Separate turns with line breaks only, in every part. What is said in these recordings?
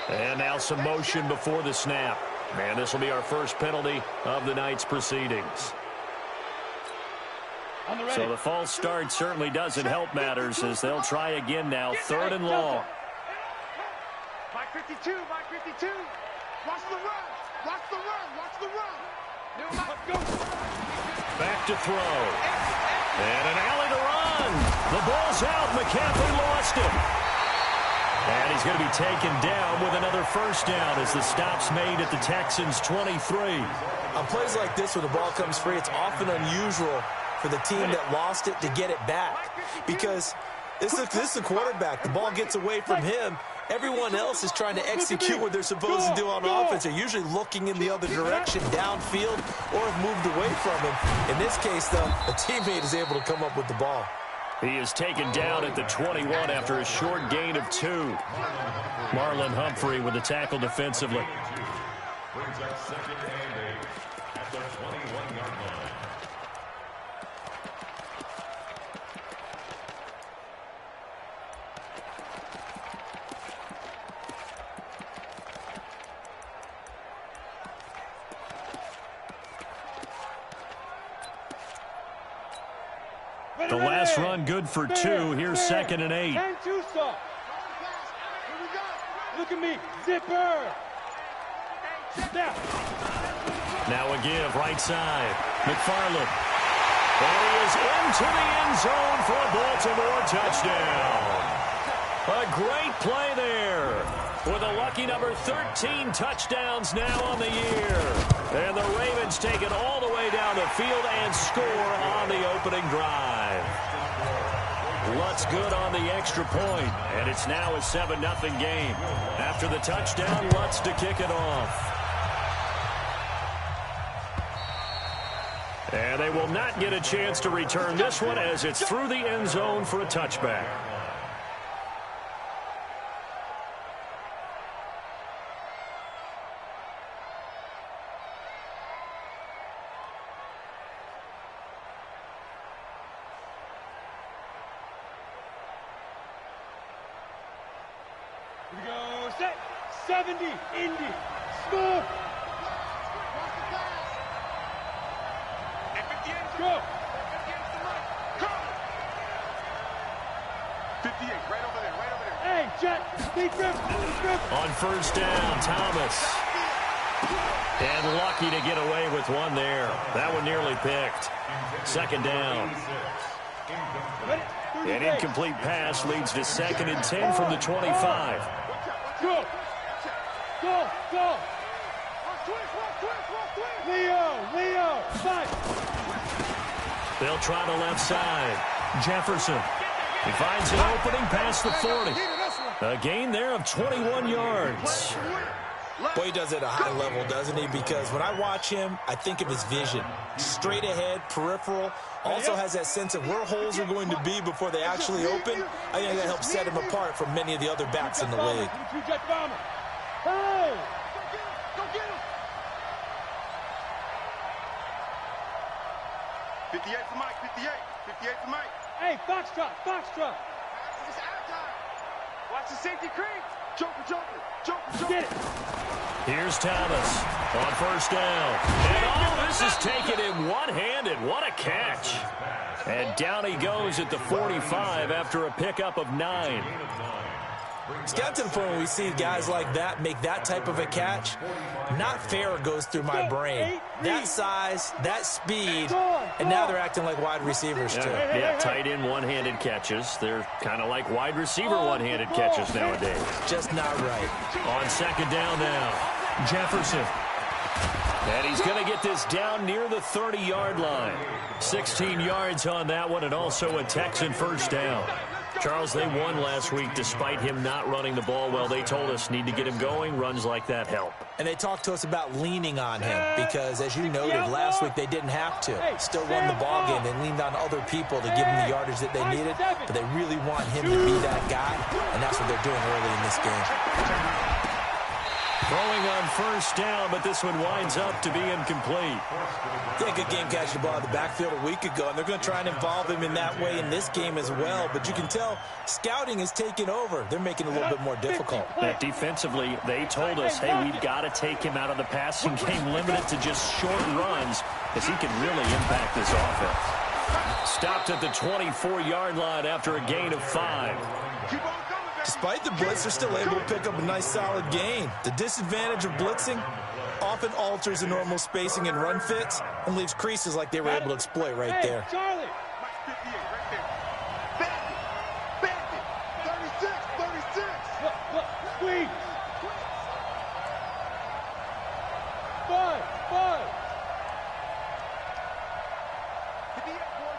And now some motion before the snap. And this will be our first penalty of the night's proceedings. So the false start certainly doesn't help matters as they'll try again now. 3rd and long.
Mike 52, Mike 52. Watch the run. Watch the run. Watch the run.
Back to throw. And an alley to run. The ball's out. McCaffrey lost it. And he's going to be taken down with another first down as the stop's made at the Texans' 23.
On plays like this where the ball comes free, it's often unusual for the team that lost it to get it back. Because this is the quarterback. The ball gets away from him. Everyone else is trying to execute what they're supposed to do on offense. They're usually looking in the other direction, downfield, or have moved away from him. In this case, though, a teammate is able to come up with the ball.
He is taken down at the 21 after a short gain of 2. Marlon Humphrey with the tackle defensively.
Brings up second and 8 at the 21-yard line.
The last run good for 2. Here's 2nd and 8.
And 2 stop. Look at me. Zipper.
Now a give right side. McFarland. And he is into the end zone for a Baltimore touchdown. A great play there. With a lucky number 13 touchdowns now on the year. And the Ravens take it all the way down the field and score on the opening drive. Lutz good on the extra point, and it's now a 7-0 game. After the touchdown, Lutz to kick it off. And they will not get a chance to return this one as it's through the end zone for a touchback.
Here we go. Set. 70. Indy. Score. Go. 58, right over there, right over there. Hey, Jet, big grip.
On first down, Thomas. And lucky to get away with one there. That one nearly picked. 2nd down. An incomplete pass leads to 2nd and 10 from the 25.
Go. Go, go. Leo, fight.
They'll try the left side. Jefferson. He finds an opening past the 40. A gain there of 21 yards.
Boy, he does it at a high level, doesn't he? Because when I watch him, I think of his vision. Straight ahead, peripheral. Also has that sense of where holes are going to be before they actually open. I think that helps set him apart from many of the other backs in the league.
Hey! 58 for Mike, 58 for Mike. Hey, Foxtrot. It's out of time. Watch the safety creep. Joker.
Get it. Here's Thomas on first down. And all this is taken in one-handed. What a catch. And down he goes at the 45 after a pickup of 9.
It's got to the point where we see guys like that make that type of a catch. Not fair goes through my brain. That size, that speed, and now they're acting like wide receivers too.
Yeah, tight end one-handed catches. They're kind of like wide receiver one-handed catches nowadays.
Just not right.
On 2nd down now, Jefferson. And he's going to get this down near the 30-yard line. 16 yards on that one, and also a Texan first down. Charles, they won last week despite him not running the ball well. They told us need to get him going. Runs like that help.
And they talked to us about leaning on him because, as you noted, last week they didn't have to. Still won the ball game. They leaned on other people to give them the yardage that they needed, but they really want him to be that guy, and that's what they're doing early in this game.
Throwing on first down, but this one winds up to be incomplete.
Yeah, good game catching the ball in the backfield a week ago, and they're going to try and involve him in that way in this game as well. But you can tell scouting is taking over. They're making it a little bit more difficult.
Defensively, they told us, hey, we've got to take him out of the passing game, limited to just short runs, because he can really impact this offense. Stopped at the 24-yard line after a gain of 5.
Despite the blitz, they're still able to pick up a nice, solid gain. The disadvantage of blitzing often alters the normal spacing and run fits and leaves creases like they were able to exploit right there.
Charlie. 58 right there. Bandit. 36. Look. Squeeze. 5.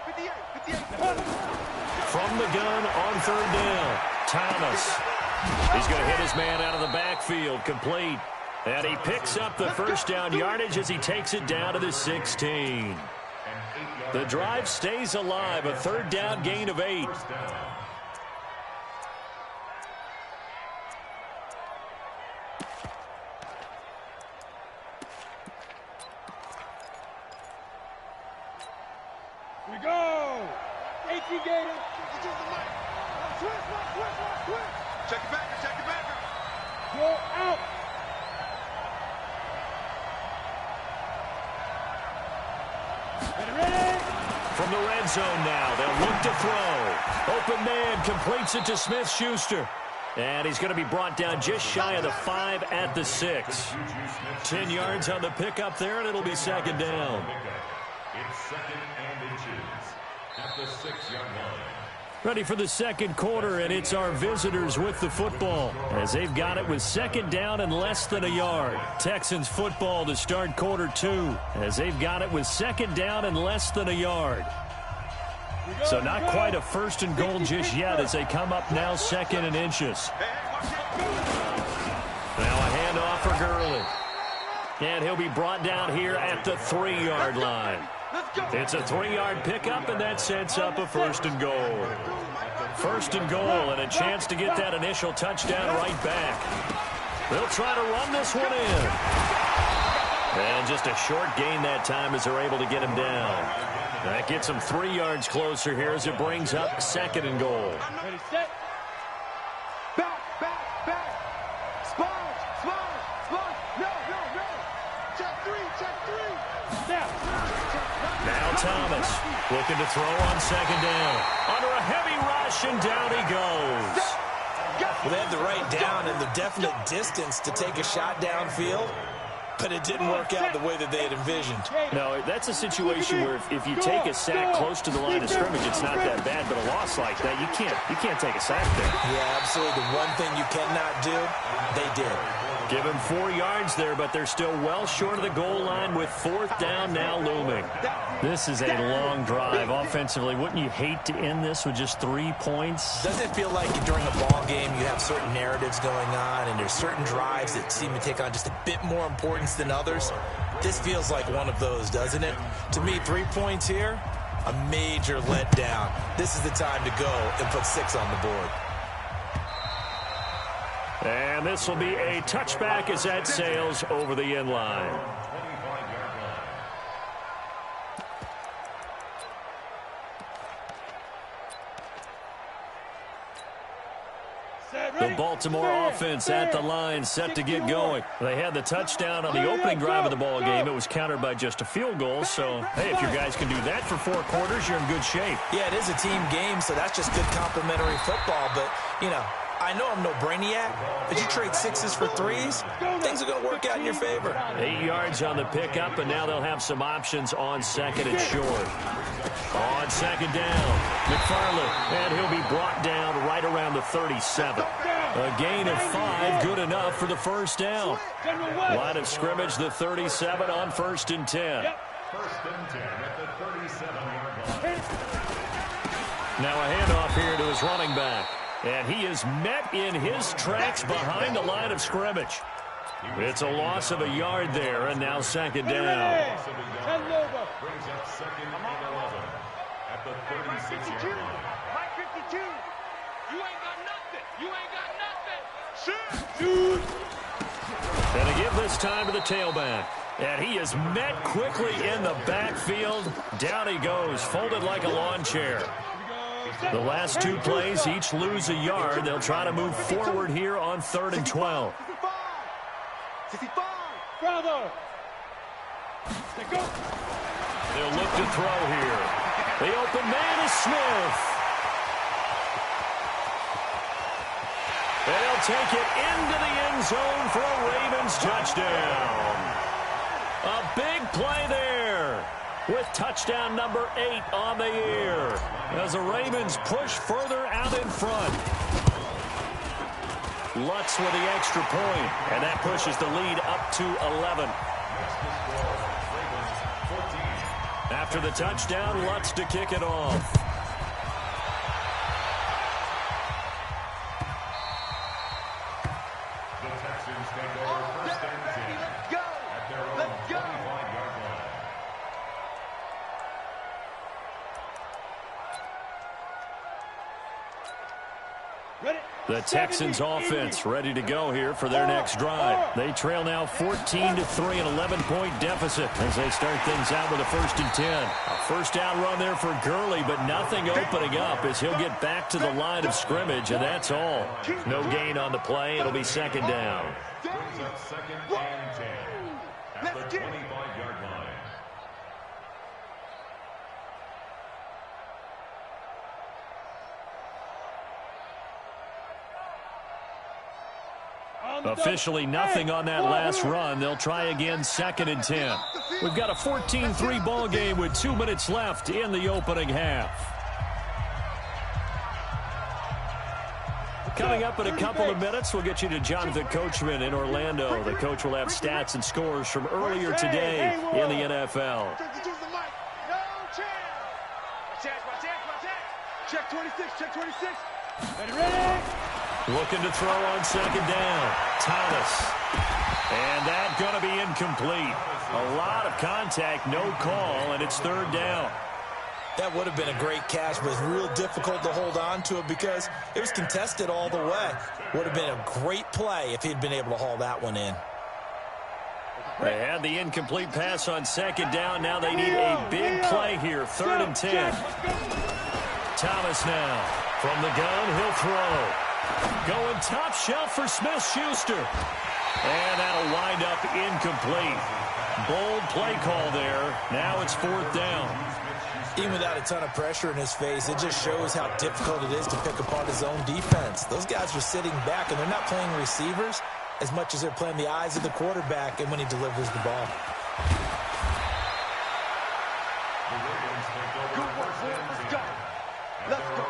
58.
From the gun on third down, Thomas. He's going to hit his man out of the backfield, complete. And he picks up the first down yardage as he takes it down to the 16. The drive stays alive, a third down gain of 8.
We go. 18 Gator. Switch. Check it back. Go out. Ready?
From the red zone now, they'll look to throw. Open man completes it to Smith-Schuster. And he's going to be brought down just shy of the 5 at the 6. 10 yards on the pickup there, and it'll be second down.
It's second and inches at the 6-yard line.
Ready for the second quarter, and it's our visitors with the football as they've got it with second down and less than a yard. Texans football to start quarter 2 as they've got it with second down and less than a yard. So not quite a first and goal just yet as they come up now second and inches. Now a handoff for Gurley. And he'll be brought down here at the 3-yard line. It's a 3-yard pickup, and that sets up a first and goal. First and goal, and a chance to get that initial touchdown right back. They'll try to run this one in. And just a short gain that time as they're able to get him down. That gets him 3 yards closer here as it brings up second and goal.
Ready, set. Back. Sponge. No. Check three.
Now Thomas looking to throw on second down. Under a heavy rush, and down he goes.
Well, they had the right down and the definite distance to take a shot downfield, but it didn't work out the way that they had envisioned.
No, that's a situation where if you take a sack close to the line of scrimmage, it's not that bad, but a loss like that, you can't take a sack there.
Yeah, absolutely. The one thing you cannot do, they did.
Give him 4 yards there, but they're still well short of the goal line with fourth down now looming. This is a long drive offensively. Wouldn't you hate to end this with just 3 points?
Doesn't it feel like during a ball game you have certain narratives going on and there's certain drives that seem to take on just a bit more importance than others? This feels like one of those, doesn't it? To me, 3 points here, a major letdown. This is the time to go and put 6 on the board.
And this will be a touchback as that sails over the end line. The Baltimore offense at the line, set to get going. They had the touchdown on the opening drive of the ball game. It was countered by just a field goal. So, hey, if your guys can do that for 4 quarters, you're in good shape.
Yeah, it is a team game, so that's just good complimentary football. But, you know, I know I'm no brainiac, but you trade 6s for 3s, things are going to work out in your favor.
8 yards on the pickup, and now they'll have some options on second and short. On second down, McFarland, and he'll be brought down right around the 37. A gain of 5, good enough for the first down. Line of scrimmage, the 37 on 1st and 10.
First and 10 at the 37-yard line.
Now a handoff here to his running back. And he is met in his tracks behind the line of scrimmage. It's a loss of a yard there, and now second down.
Brings up second and 11 at the 36-yard line.
Mike 52. You ain't got nothing. Shoot.
And to give this time to the tailback. And he is met quickly in the backfield. Down he goes, folded like a lawn chair. The last two plays each lose a yard. They'll try to move forward here on 3rd and 12.
Bravo.
They'll look to throw here. The open man is Smith. They'll take it into the end zone for a Ravens touchdown. A big play there with touchdown number 8 on the year as the Ravens push further out in front. Lutz with the extra point, and that pushes the lead up to 11. After the touchdown, Lutz to kick it off.
The Texans take over 1st and 10 at their own 25-yard line.
The Texans offense ready to go here for their next drive. They trail now 14-3, an 11-point deficit as they start things out with a 1st and 10. A first down run there for Gurley, but nothing opening up as he'll get back to the line of scrimmage, and that's all. No gain on the play. It'll be 2nd down.
Brings up 2nd and 10 at the 25-yard line.
Officially nothing on that last run. They'll try again 2nd and 10. We've got a 14-3 ball game with 2 minutes left in the opening half. Coming up in a couple of minutes, we'll get you to Jonathan Coachman in Orlando. The coach will have stats and scores from earlier today in the NFL.
Check 26, check 26. Ready?
Looking to throw on 2nd down. Thomas. And that going to be incomplete. A lot of contact, no call, and it's 3rd down.
That would have been a great catch, but it's real difficult to hold on to it because it was contested all the way. Would have been a great play if he'd been able to haul that one in.
They had the incomplete pass on 2nd down. Now they need a big play here. 3rd and 10. Thomas now. From the gun, he'll throw. Going top shelf for Smith-Schuster. And that'll wind up incomplete. Bold play call there. Now it's 4th down.
Even without a ton of pressure in his face, it just shows how difficult it is to pick apart his own defense. Those guys are sitting back, and they're not playing receivers as much as they're playing the eyes of the quarterback and when he delivers the ball.
Good work, boys. Let's go. Let's go.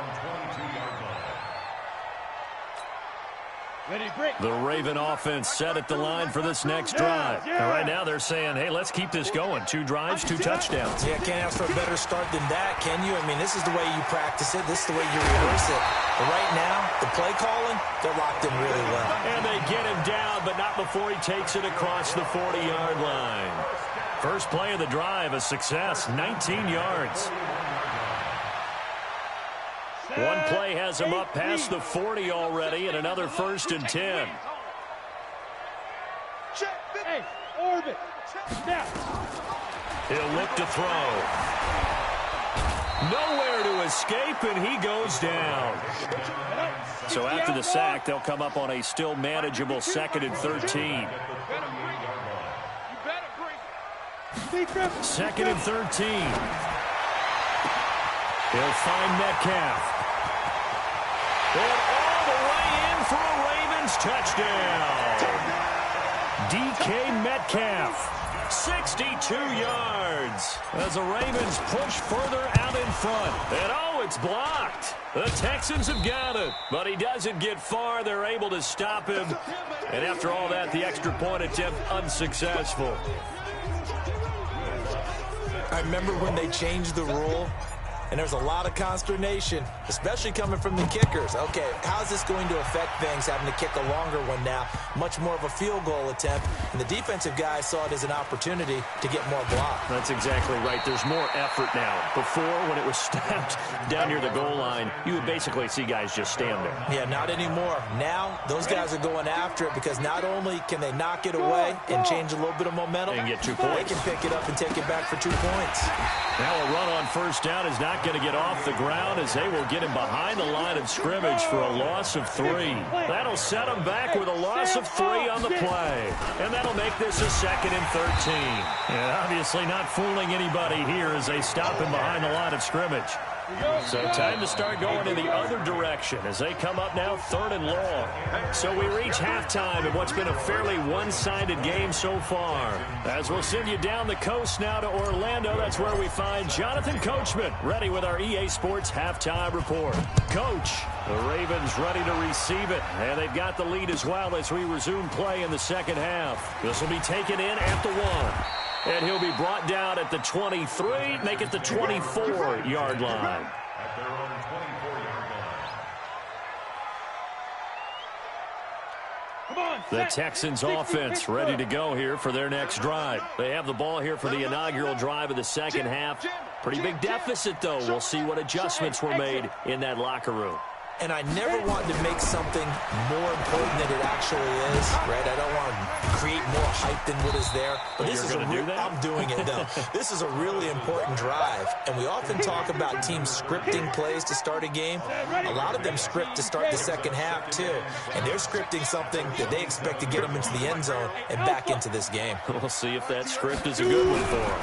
The Raven offense set at the line for this next drive. And right now they're saying, hey, let's keep this going. 2 drives, 2 touchdowns.
Yeah, can't ask for a better start than that, can you? I mean, this is the way you practice it. This is the way you rehearse it. But right now, the play calling, they're locked in really well.
And they get him down, but not before he takes it across the 40-yard line. First play of the drive, a success, 19 yards. One play has him up past the 40 already, and another 1st and 10.
Hey, orbit. Snap.
He'll look to throw. Nowhere to escape, and he goes down. So after the sack, they'll come up on a still manageable 2nd and 13. 2nd and 13. He'll find Metcalf. And all the way in for a Ravens touchdown. DK Metcalf, 62 yards. As the Ravens push further out in front. And oh, it's blocked. The Texans have got it. But he doesn't get far. They're able to stop him. And after all that, the extra point attempt unsuccessful.
I remember when they changed the rule and there's a lot of consternation, especially coming from the kickers. Okay, how's this going to affect things, having to kick a longer one now, much more of a field goal attempt, and the defensive guys saw it as an opportunity to get more block.
That's exactly right. There's more effort now. Before, when it was snapped down near the goal line, you would basically see guys just stand there.
Yeah, not anymore. Now, those guys are going after it because not only can they knock it away and change a little bit of momentum,
and get 2 points.
They can pick it up and take it back for 2 points.
Now a run on first down is not going to get off the ground as they will get him behind the line of scrimmage for a loss of 3. That'll set him back with a loss of 3 on the play. And that'll make this a 2nd and 13. And obviously not fooling anybody here as they stop him behind the line of scrimmage. So time to start going in the other direction as they come up now 3rd and long. So we reach halftime in what's been a fairly one-sided game so far. As we'll send you down the coast now to Orlando, that's where we find Jonathan Coachman ready with our EA Sports Halftime Report. Coach, the Ravens ready to receive it, and they've got the lead as well as we resume play in the second half. This will be taken in at the 1. And he'll be brought down at the 23, make it the 24-yard line.
At their own 24-yard line.
The Texans offense ready to go here for their next drive. They have the ball here for the inaugural drive of the second half. Pretty big deficit, though. We'll see what adjustments were made in that locker room.
And I never wanted to make something more important than it actually is, right? I don't want to create more hype than what is there. But this is I'm doing it, though. This is a really important drive. And we often talk about teams scripting plays to start a game. A lot of them script to start the second half, too. And they're scripting something that they expect to get them into the end zone and back into this game.
We'll see if that script is a good one for them.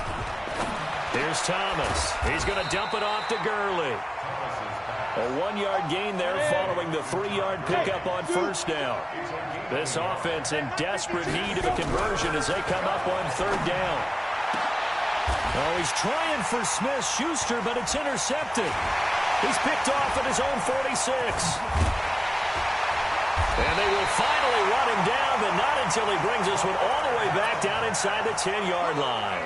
Here's Thomas. He's going to dump it off to Gurley. A 1-yard gain there following the 3-yard pickup on first down. This offense in desperate need of a conversion as they come up on 3rd down. Oh, he's trying for Smith-Schuster, but it's intercepted. He's picked off at his own 46. And they will finally run him down, but not until he brings this one all the way back down inside the 10-yard line.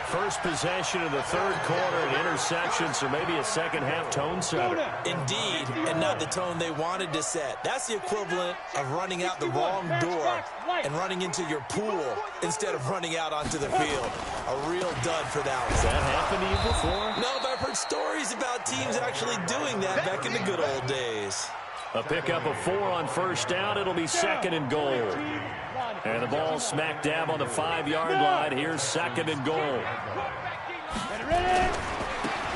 First possession of the 3rd quarter, an interception, so maybe a second-half tone setter.
Indeed, and not the tone they wanted to set. That's the equivalent of running out the wrong door and running into your pool instead of running out onto the field. A real dud for that one.
Has that happened to you before?
No, but I've heard stories about teams actually doing that back in the good old days.
A pickup of 4 on first down. It'll be 2nd and goal. And the ball smack dab on the 5-yard line. Here's 2nd and goal.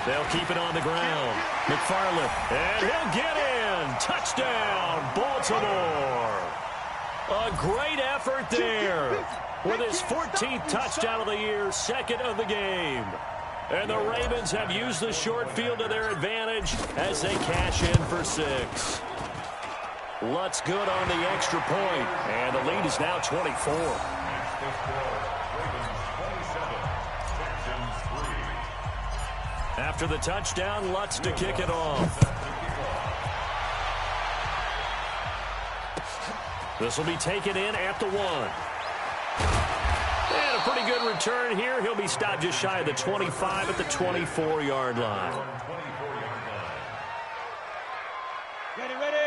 They'll keep it on the ground. McFarland, and he'll get in. Touchdown, Baltimore. A great effort there with his 14th touchdown of the year, 2nd of the game. And the Ravens have used the short field to their advantage as they cash in for 6. Lutz good on the extra point, and the lead is now 24. After the touchdown, Lutz to kick it off. This will be taken in at the 1. And a pretty good return here. He'll be stopped just shy of the 25 at the 24-yard line.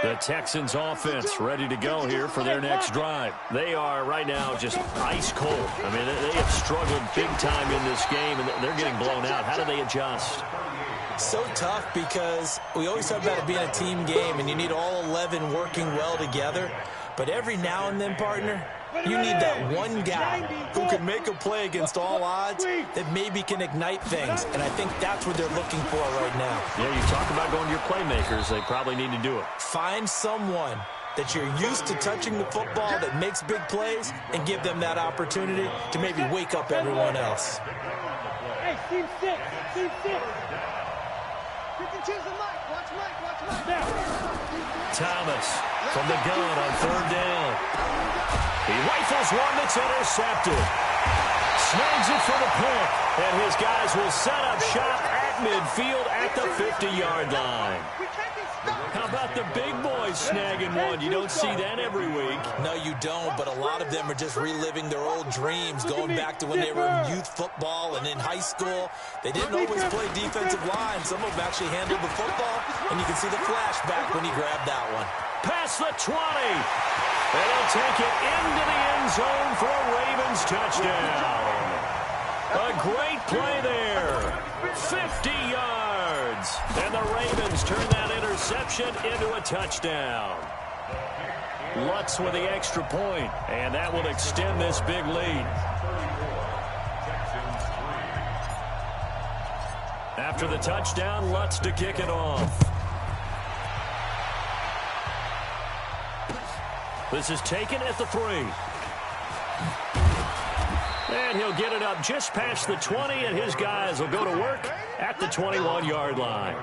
The Texans offense ready to go here for their next drive. They are right now just ice cold. I mean, they have struggled big time in this game, and they're getting blown out. How do they adjust?
So tough because we always talk about it being a team game, and you need all 11 working well together. But every now and then, partner, you need that one guy who can make a play against all odds that maybe can ignite things. And I think that's what they're looking for right now.
Yeah, you talk about going to your playmakers. They probably need to do it.
Find someone that you're used to touching the football that makes big plays and give them that opportunity to maybe wake up everyone else.
Hey, team 6. Team 6. You can choose the mic. Watch Mike. Watch Mike.
Thomas from the gun on 3rd down. He rifles one that's intercepted. Snags it for the pick. And his guys will set up shop at at midfield at the 50-yard line. How about the big boys snagging one? You don't see that every week.
No, you don't, but a lot of them are just reliving their old dreams, going back to when they were in youth football and in high school. They didn't always play defensive line. Some of them actually handled the football, and you can see the flashback when he grabbed that one.
Past the 20. And he'll take it into the end zone for a Ravens touchdown. A great play there. 50 yards. And the Ravens turn that interception into a touchdown. Lutz with the extra point, and that will extend this big lead. After the touchdown, Lutz to kick it off. This is taken at the 3. And he'll get it up just past the 20, and his guys will go to work at the 21-yard line.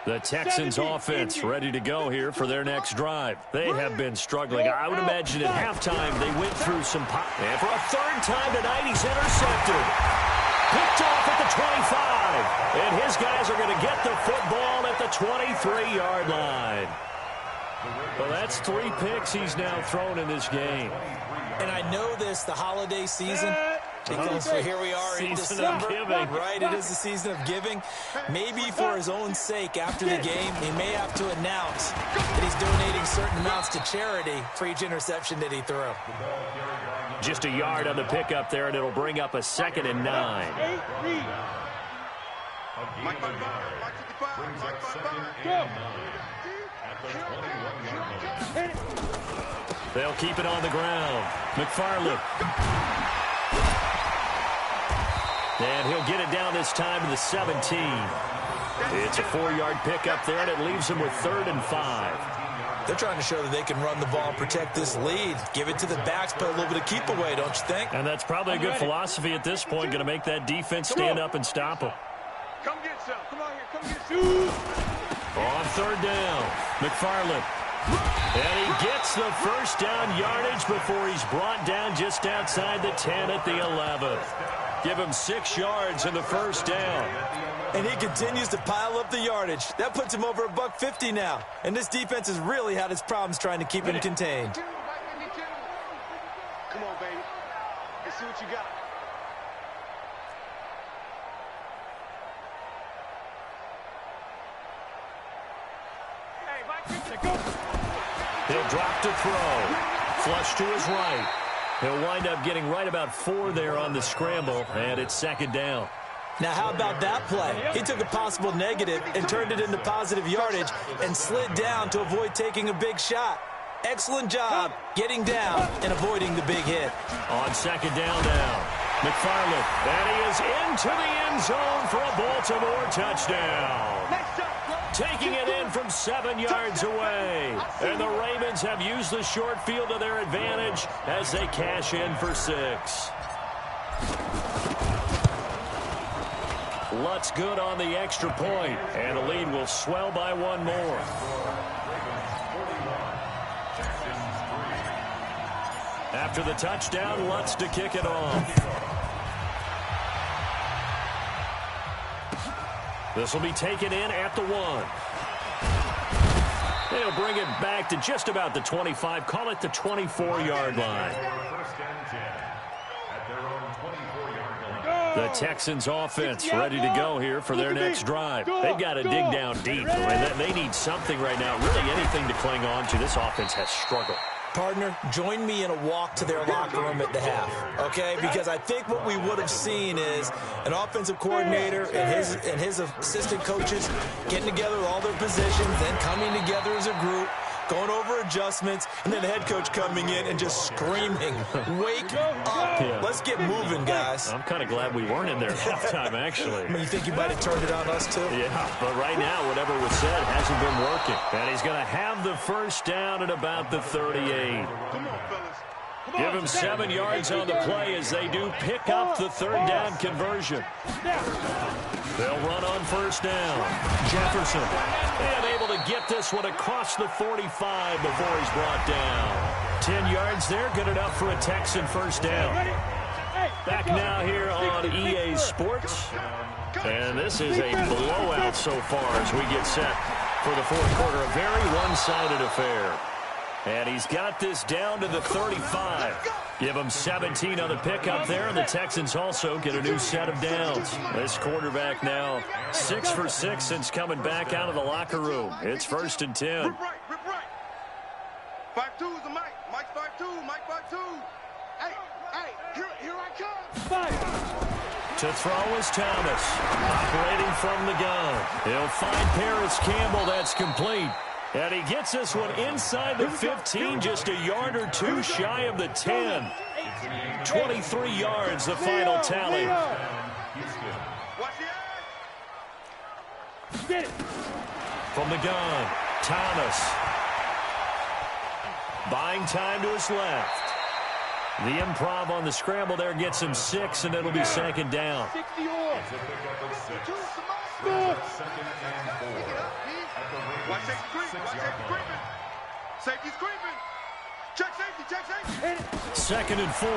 The Texans offense ready to go here for their next drive. They have been struggling. I would imagine at halftime they went through some pop. And for a third time tonight, he's intercepted. Picked off at the 25. And his guys are going to get the football at the 23-yard line. Well, that's 3 picks he's now thrown in this game.
And I know this, the holiday season, because here we are in December, right? It is the season of giving. Maybe for his own sake, after the game, he may have to announce that he's donating certain amounts to charity for each interception that he threw.
Just a yard on the pickup there, and it'll bring up a 2nd and 9. They'll keep it on the ground. McFarland. And he'll get it down this time to the 17. It's a 4-yard pickup there, and it leaves him with 3rd and 5.
They're trying to show that they can run the ball and protect this lead. Give it to the backs, play a little bit of keep away, don't you think?
And that's probably a good philosophy at this point, going to make that defense stand up and stop him.
Come get some. Come on here. Come get some.
On 3rd down, McFarland. And he gets the first down yardage before he's brought down just outside the 10 at the 11th. Give him 6 yards in the first down.
And he continues to pile up the yardage. That puts him over $150 now. And this defense has really had its problems trying to keep him contained.
Come on, baby. Let's see what you got.
He'll drop to throw. Flush to his right. He'll wind up getting right about 4 there on the scramble, and it's 2nd down.
Now, how about that play? He took a possible negative and turned it into positive yardage and slid down to avoid taking a big shot. Excellent job getting down and avoiding the big hit.
On 2nd down now, McFarland. And he is into the end zone for a Baltimore touchdown. Taking it in from 7 yards away. And the Ravens have used the short field to their advantage as they cash in for 6. Lutz good on the extra point, and the lead will swell by 1 more. After the touchdown, Lutz to kick it off. This will be taken in at the 1. They'll bring it back to just about the 25, call it the 24-yard line. The Texans offense ready to go here for their next drive. They've got to dig down deep. They need something right now, really anything to cling on to. This offense has struggled.
Partner, join me in a walk to their locker room at the half, okay? Because I think what we would have seen is an offensive coordinator and his assistant coaches getting together with all their positions, then coming together as a group, going over adjustments, and then the head coach coming in and just screaming, wake up. Yeah. Let's get moving, guys.
I'm kind of glad we weren't in there at halftime, actually.
I mean, you think you might have turned it on us, too?
Yeah, but right now, whatever was said hasn't been working. And he's going to have the first down at about the 38.
Come on, fellas.
Give him 7 yards on the play as they do pick up the 3rd down conversion. They'll run on first down. Jefferson, and able to get this one across the 45 before he's brought down. 10 yards there, good enough for a Texan first down. Back now here on EA Sports. And this is a blowout so far as we get set for the fourth quarter. A very one-sided affair. And he's got this down to the 35. Give him 17 on the pickup there, and the Texans also get a new set of downs. This quarterback now 6 for 6 since coming back out of the locker room. It's 1st and 10.
Rip right. 5-2 is the Mike. Mike 5-2. Mike 5-2. Hey, here I come. 5.
To throw is Thomas. Operating from the gun. He'll find Paris Campbell. That's complete. And he gets this one inside the 15, just a yard or two shy of the 10. 23 yards, the final tally. From the gun, Thomas. Buying time to his left. The improv on the scramble there gets him 6, and it'll be 2nd down.
Watch safety creeping. Safety's creeping. Check safety.
2nd and 4.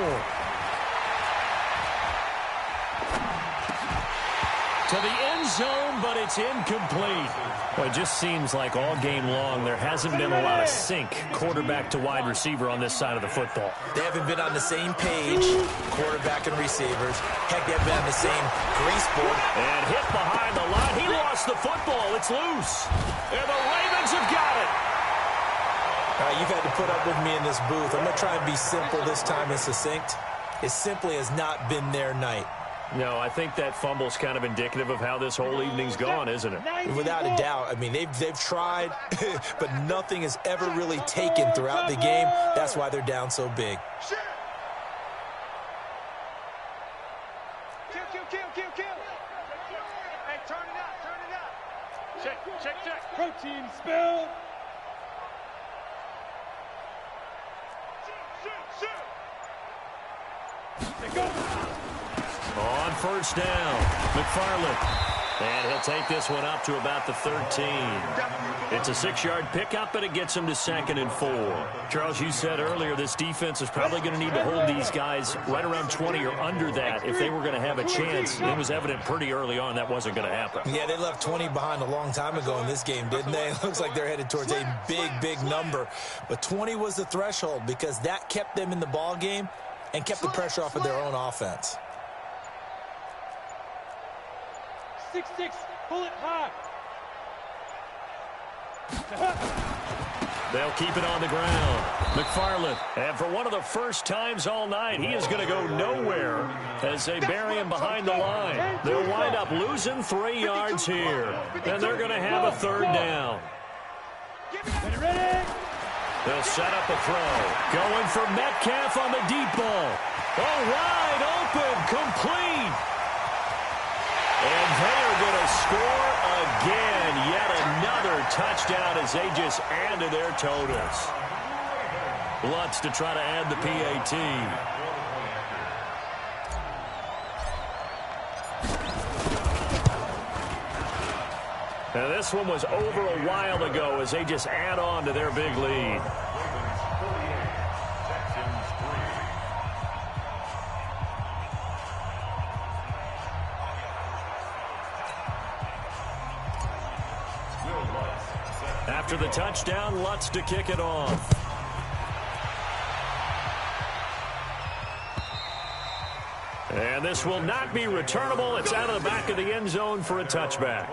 To the end zone, but it's incomplete. Well, it just seems like all game long there hasn't been a lot of sync quarterback to wide receiver on this side of the football.
They haven't been on the same page, quarterback and receivers. Heck, they haven't been on the same grease board.
And hit behind the line. He lost the football. It's loose. And the Ravens have got it.
All right, you've had to put up with me in this booth. I'm going to try and be simple this time and succinct. It simply has not been their night.
No, I think that fumble's kind of indicative of how this whole evening's gone, isn't it?
Without a doubt. I mean, they've tried, but nothing has ever really taken throughout the game. That's why they're down so big.
Kill. Hey, turn it up. Check. Protein spill. Shoot. Go.
On first down, McFarland. And he'll take this one up to about the 13. It's a 6-yard pickup, but it gets him to 2nd and 4. Charles, you said earlier this defense is probably going to need to hold these guys right around 20 or under that if they were going to have a chance. It was evident pretty early on that wasn't going to happen.
Yeah, they left 20 behind a long time ago in this game, didn't they? It looks like they're headed towards a big number. But 20 was the threshold because that kept them in the ball game and kept the pressure off of their own offense.
6-6, pull it high.
They'll keep it on the ground. McFarland, and for one of the first times all night, he is going to go nowhere as they bury him behind the line. They'll wind up losing 3 yards here, and they're going to have a 3rd down.
Ready?
They'll set up a throw. Going for Metcalf on the deep ball. Oh, wide open, complete. And they are going to score again. Yet another touchdown as they just add to their totals. Lutz to try to add the PAT. Now this one was over a while ago as they just add on to their big lead. After the touchdown, Lutz to kick it off. And this will not be returnable. It's out of the back of the end zone for a touchback.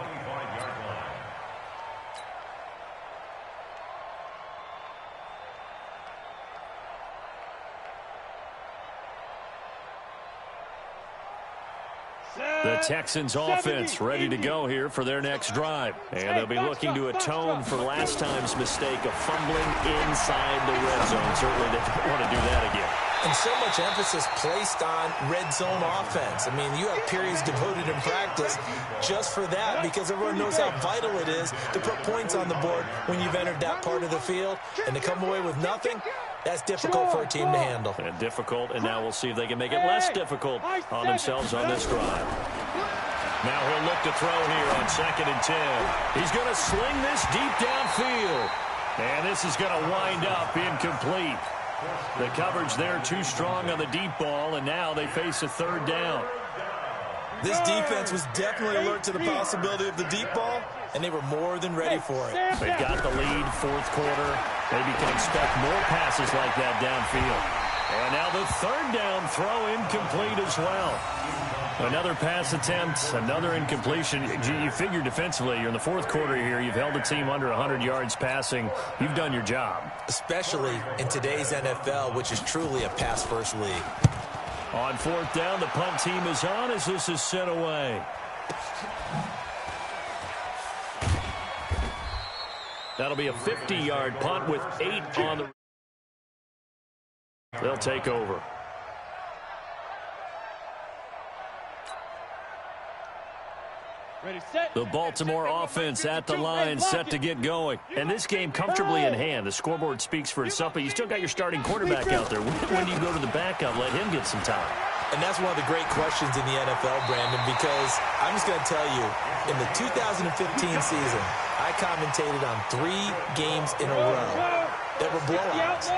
The Texans offense ready to go here for their next drive. And they'll be looking to atone for last time's mistake of fumbling inside the red zone. Certainly they don't want to do that again.
And so much emphasis placed on red zone offense. I mean, you have periods devoted in practice just for that because everyone knows how vital it is to put points on the board when you've entered that part of the field. And to come away with nothing, that's difficult for a team to handle.
And difficult, and now we'll see if they can make it less difficult on themselves on this drive. Now he'll look to throw here on 2nd and 10. He's going to sling this deep downfield. And this is going to wind up incomplete. The coverage there too strong on the deep ball, and now they face a 3rd down.
This defense was definitely alert to the possibility of the deep ball, and they were more than ready for it.
They've got the lead, 4th quarter. Maybe can expect more passes like that downfield. And now the 3rd down throw incomplete as well. Another pass attempt, another incompletion. You figure defensively, you're in the 4th quarter here. You've held the team under 100 yards passing. You've done your job.
Especially in today's NFL, which is truly a pass-first league.
On 4th down, the punt team is on as this is sent away. That'll be a 50-yard punt with 8 on the... They'll take over.
Ready, set.
The Baltimore offense at the line, set to get going. And this game comfortably in hand. The scoreboard speaks for itself, but you still got your starting quarterback out there. When do you go to the backup, let him get some time?
And that's one of the great questions in the NFL, Brandon, because I'm just going to tell you, in the 2015 season, I commentated on 3 games in a row that were blowouts.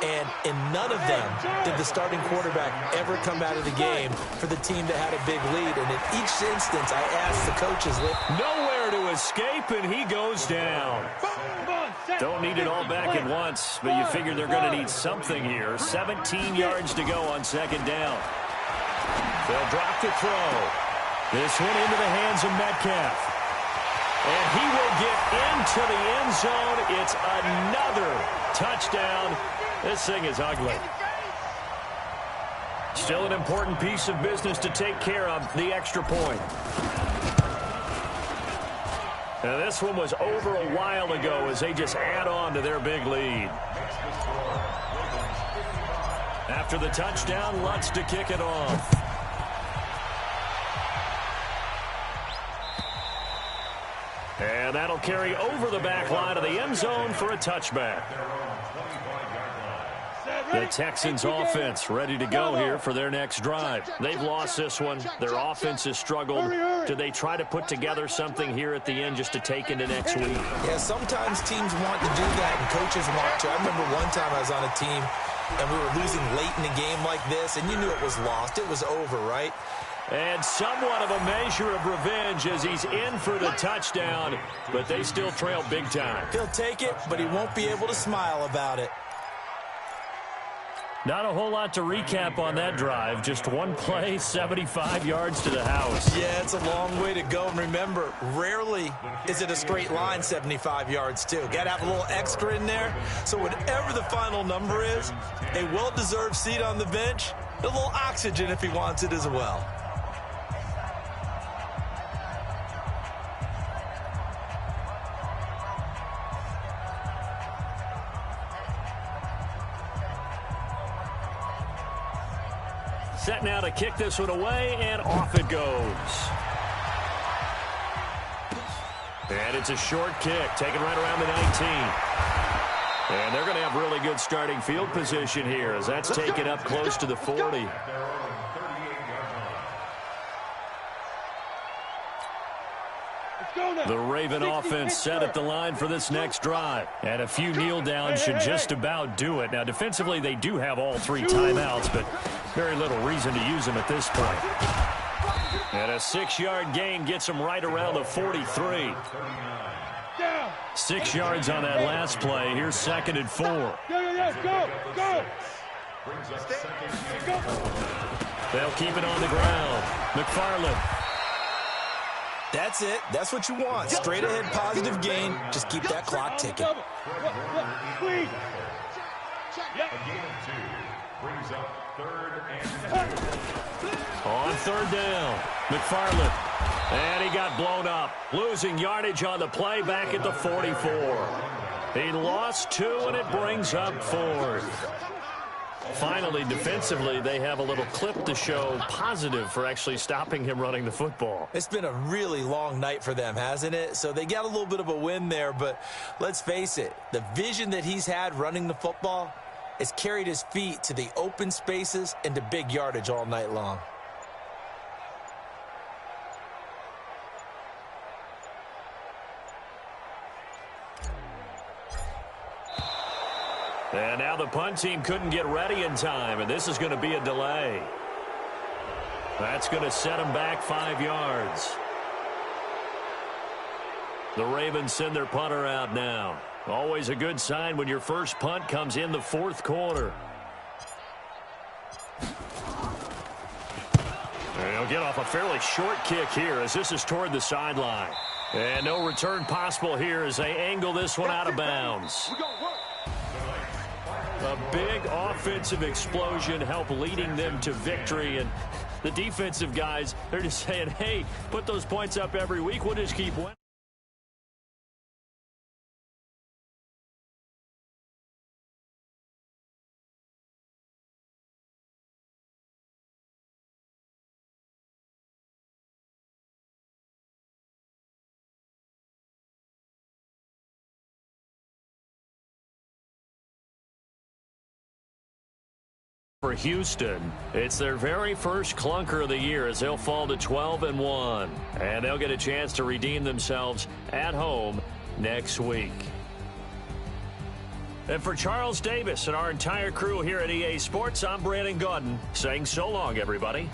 And in none of them did the starting quarterback ever come out of the game for the team that had a big lead. And in each instance, I asked the coaches,
nowhere to escape, and he goes down. Don't need it all back at once, but you figure they're going to need something here. 17 yards to go on 2nd down. They'll drop the throw. This one into the hands of Metcalf. And he will get into the end zone. It's another touchdown. This thing is ugly. Still an important piece of business to take care of, the extra point. Now this one was over a while ago as they just add on to their big lead. After the touchdown, Lutz to kick it off. And that'll carry over the back line of the end zone for a touchback. The Texans offense ready to go here for their next drive. They've lost this one. Their offense has struggled. Do they try to put together something here at the end just to take into next week?
Yeah, sometimes teams want to do that and coaches want to. I remember one time I was on a team and we were losing late in a game like this, and you knew it was lost. It was over, right?
And somewhat of a measure of revenge as he's in for the touchdown, but they still trail big time.
He'll take it, but he won't be able to smile about it.
Not a whole lot to recap on that drive. Just one play, 75 yards to the house.
Yeah, it's a long way to go. And remember, rarely is it a straight line 75 yards, too. Got to have a little extra in there. So whatever the final number is, a well-deserved seat on the bench, a little oxygen if he wants it as well.
Set now to kick this one away, and off it goes. And it's a short kick, taken right around the 19. And they're going to have really good starting field position here as that's taken up close to the 40. The Raven offense set at the line for this next drive. And a few kneel downs should just about do it. Now, defensively, they do have all 3 timeouts, but very little reason to use them at this point. And a 6-yard gain gets them right around the 43. 6 yards on that last play. Here's 2nd and 4.
Go.
They'll keep it on the ground. McFarland.
That's it. That's what you want. Straight ahead, positive gain. Just keep that clock ticking.
A gain of 2 brings up 3rd and 10.
On 3rd down, McFarland. And he got blown up. Losing yardage on the play back at the 44. He lost 2, and it brings up 4th. Finally, defensively, they have a little clip to show positive for actually stopping him running the football.
It's been a really long night for them, hasn't it? So they got a little bit of a win there, but let's face it, the vision that he's had running the football has carried his feet to the open spaces and to big yardage all night long.
And now the punt team couldn't get ready in time, and this is going to be a delay. That's going to set them back 5 yards. The Ravens send their punter out now. Always a good sign when your first punt comes in the fourth quarter. They'll get off a fairly short kick here as this is toward the sideline. And no return possible here as they angle this one out of bounds. A big offensive explosion helped leading them to victory. And the defensive guys, they're just saying, hey, put those points up every week. We'll just keep winning. For Houston, it's their very first clunker of the year as they'll fall to 12-1. And they'll get a chance to redeem themselves at home next week. And for Charles Davis and our entire crew here at EA Sports, I'm Brandon Gaudin saying so long, everybody.